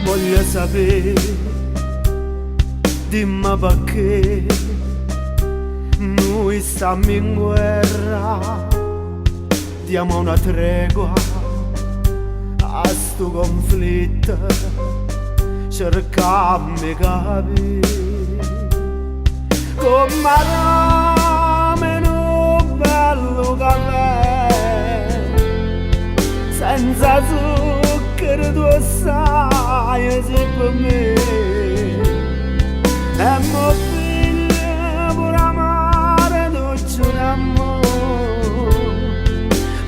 Voglio sapere, dimmi perché noi stiamo in guerra, diamo una tregua a sto conflitto, cercammo di capire come un bello caffè senza zucchero, tu sai se per me e mo figlio pure amare dolce d'amore,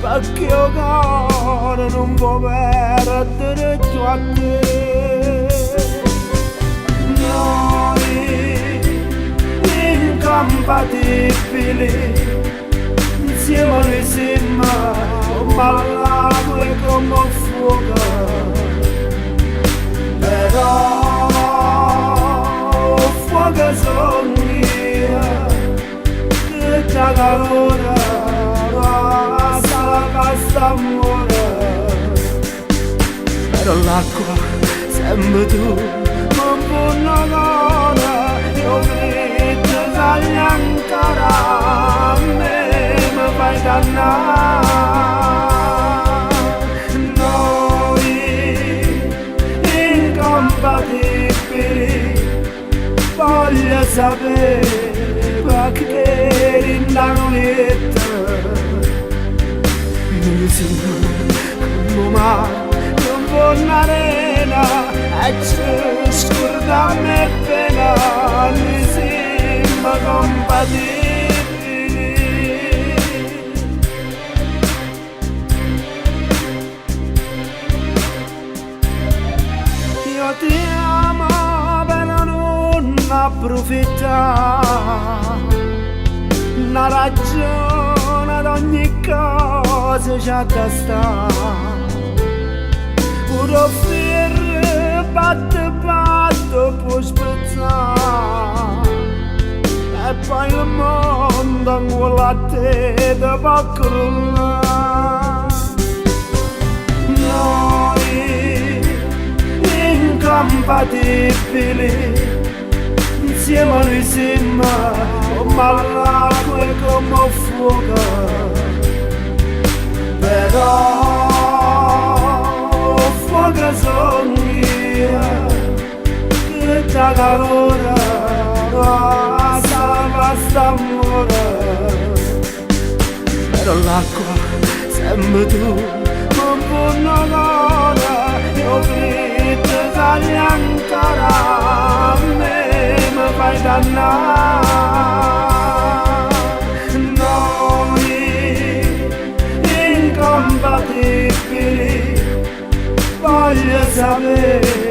perché il cuore non può perdere giù a te. Noi incompatibili, insieme noi siamo malati come fuoco, però fuoco sono io che da calore passa la casta amore, però l'acqua sempre tu non può notare, io vedo sali ancora a me mi fai dannare. Noi incompatibili, voglio sapere perché in la nonetta noi siamo come mare, non può un'arena e ci scordiamo e pena, noi siamo compatibili. Io ti amo però non approfittare, una ragione ad ogni cosa c'ha da stare, pure offrire batte può spezzare, e poi il mondo ancora a te ti può crollare. Noi incompatibili, insieme noi siamo malati come fuoco, però fuoco sono io che da calore passa amore, però l'acqua sempre tu non può notare, io vedo sali ancora a me mi fai dannare. Noi incompatibili, voglio sapere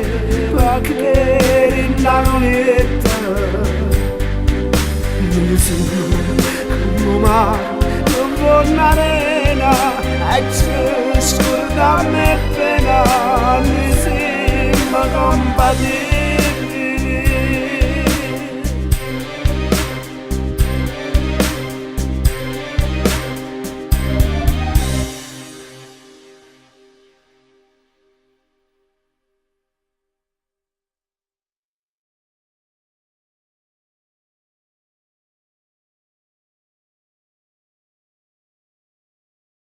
perché in la nonetta noi siamo come mare, non può un'arena e ci scordiamo e pena, noi siamo compatibili.